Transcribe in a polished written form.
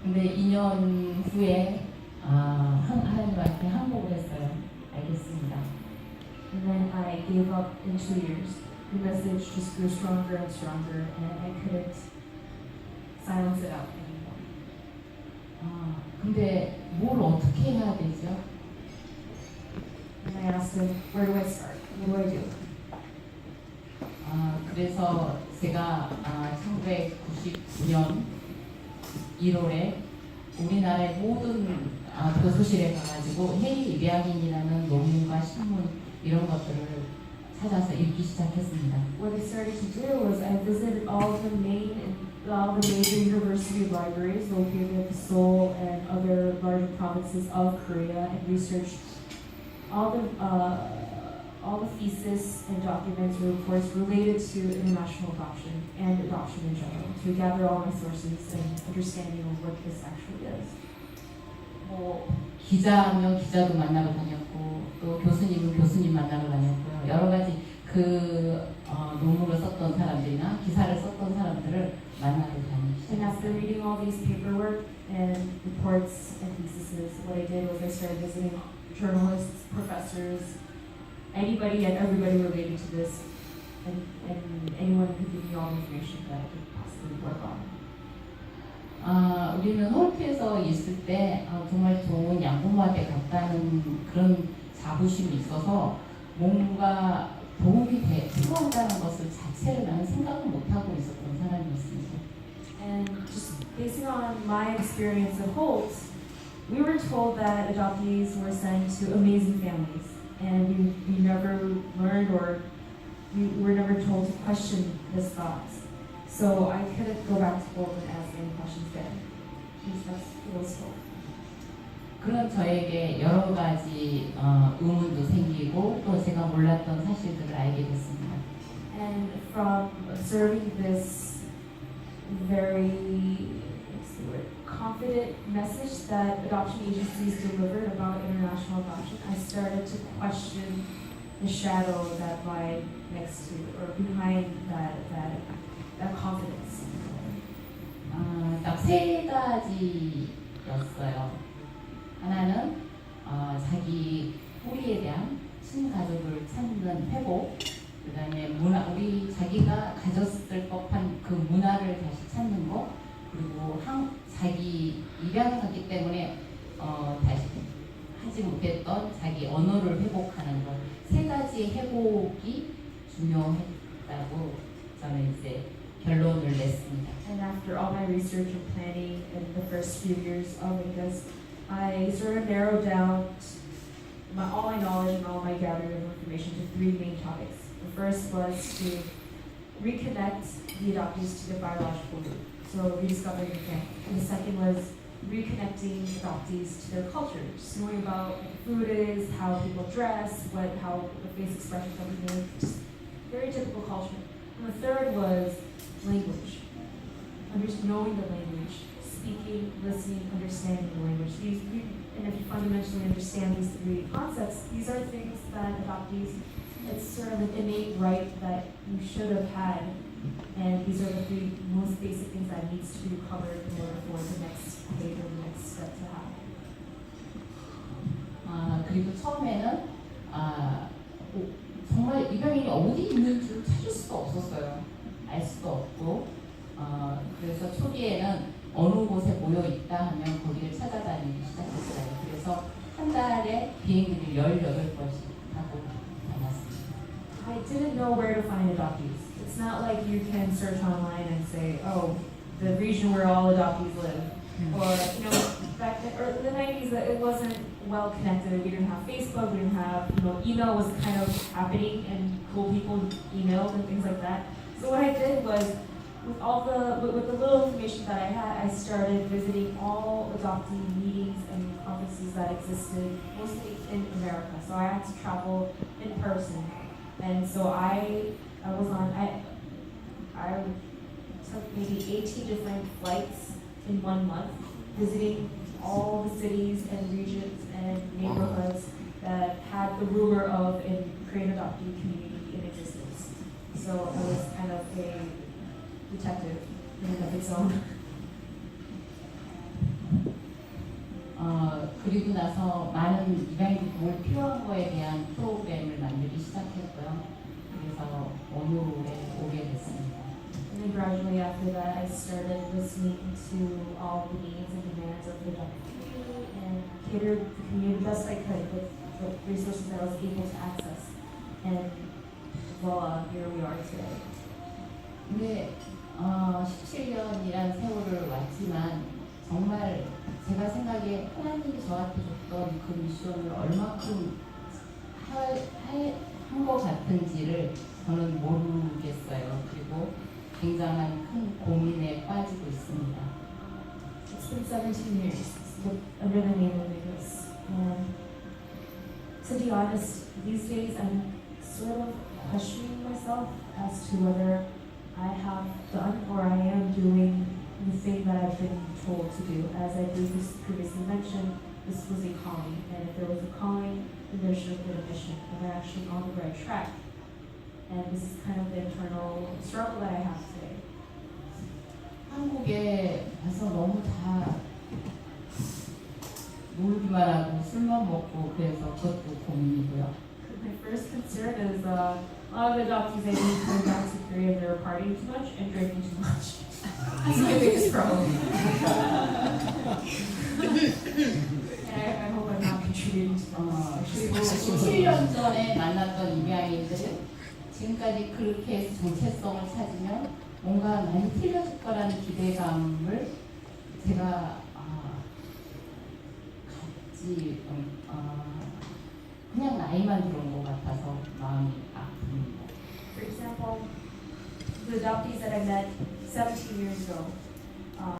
근데 2년 후에 하나님한테 항복을 했어요. 알겠습니다. And then I gave up in 2 years. The message just grew stronger and stronger, and I couldn't silence it out anymore. 근데 뭘 어떻게 해야 되죠? And I asked him, where do I start? What do I do? 그래서 제가 1999년 1월에 우리나라의 모든 교수실에 가가지고 해외 입양인이라는 논문과 신문 이런 것들을 찾아서 읽기 시작했습니다. What I started to do was I visited all the major university libraries located in Seoul and other larger provinces of Korea and researched all the thesis and documents and reports related to international adoption and adoption in general to gather all my sources and understanding of what this actually is. 기자면 기자도 만나러 다녔고 또 교수님은 교수님 만나러 다녔고요. 여러 가지 논문을 썼던 사람들이나 기사를 썼던 사람들을 만나러 다니시죠. And after reading all these paperwork and reports and theses, what I did was I started visiting journalists, professors, anybody and everybody related to this, and anyone who could give me all the information that I could possibly work on. 우리는 홀트에서 있을 때 정말 좋은 양부모한테 갔다는 그런 자부심이 있어서 뭔가 도움이 필요하다는 것을 자체를 나는 생각을 못하고 있었던 사람이었습니다. And just basing on my experience at Holt, we were told that adoptees were sent to amazing families, and we never learned or we were never told to question this thought. So I couldn't go back to Holt and ask any questions there. That's what I was told. 그런 저에게 여러 가지 의문도 생기고 또 제가 몰랐던 사실들을 알게 됐습니다. And from observing this very confident message that adoption agencies delivered about international adoption, I started to question the shadow that lied next to or behind that confidence. 딱 세 가지였어요. 하나는 자기 뿌리에 대한 친가족을 찾는 회복, 그 다음에 자기가 가졌을 법한 그 문화를 다시 찾는 거, 그리고 자기 입양을 하기 때문에 다시 하지 못했던 자기 언어를 회복하는 것, 세 가지 회복이 중요했다고 저는 이제 결론을 냈습니다. And after all my research and planning in the first few years of InKAS, I sort of narrowed down all my knowledge and all my gathering of information to 3 main topics. The first was to reconnect the adoptees to their biological root, so rediscovering their family. And the second was reconnecting adoptees to their culture, just knowing about what food is, how people dress, how the face expressions everything, just very typical culture. And the third was language, knowing the language, speaking, listening, understanding the language. And if you fundamentally understand these 3 concepts, these are things that adoptees, it's sort of an innate right that you should have had. And these are the 3 most basic things that needs to be recovered in order for the next stage or the next step to happen. 그리고 처음에는 정말 입양인이 어디 있는 줄 찾을 수가 없었어요. 알 수도 없고 그래서 초기에는 어느 곳에 모여 있다 하면 거기를 찾아다니기 시작했어요. 그래서 한 달에 비행기를 18번씩 타고 다녔습니다. I didn't know where to find adoptees. It's not like you can search online and say, oh, the region where all adoptees live. Or, back then, or in the 90s, it wasn't well connected. We didn't have Facebook, we didn't have, email was kind of happening and cool people emailed and things like that. So what I did was, with the little information that I had, I started visiting all adoptee meetings and conferences that existed, mostly in America. So I had to travel in person. And so I took maybe 18 different flights in 1 month, visiting all the cities and regions and neighborhoods that had the rumor of a Korean adoptee community in existence. So I was kind of a detective in and of its own. 그리고 나서 많은 입양인들이 뭘 필요한 거에 대한 프로그램을 만들기 시작했고요. 그래서 원우에 오게 됐습니다. And then gradually after that, I started listening to all the needs and demands of the adopted community and catered the community the best I could with the resources that I was able to access. And voila, here we are today. 근데 17년이란 세월을 왔지만 정말 제가 생각에 하나님이 저한테 줬던 그 미션을 얼마큼 한 것 같은지를 저는 모르겠어요. 그리고 굉장한 큰 고민에 빠지고 있습니다. It's been 17 years under the name of InKAS. And to be honest, these days I'm sort of questioning myself as to whether I have done or I am doing the thing that I've been told to do. As I previously mentioned, this was a calling, and if there was a calling, then there should have been a mission. Am I actually on the right track? And this is kind of the internal struggle that I have today. 한국에 와서 너무 다 놀기만 하고 술만 먹고 그래서 그것도 고민이고요. My first concern is a lot of the adoptees I meet going back to Korea, they're partying too much and drinking too much. That's my biggest problem. And I hope I'm not contributing to that. 그리고 17년 전에 만났던 입양인들은 지금까지 그렇게 해서 정체성을 찾으면 뭔가 많이 틀려질 거라는 기대감을 제가 갖지 그냥 나이만 들어온 것 같아서 마음이 아픕니다. For example, the adoptees that I met 17 years ago,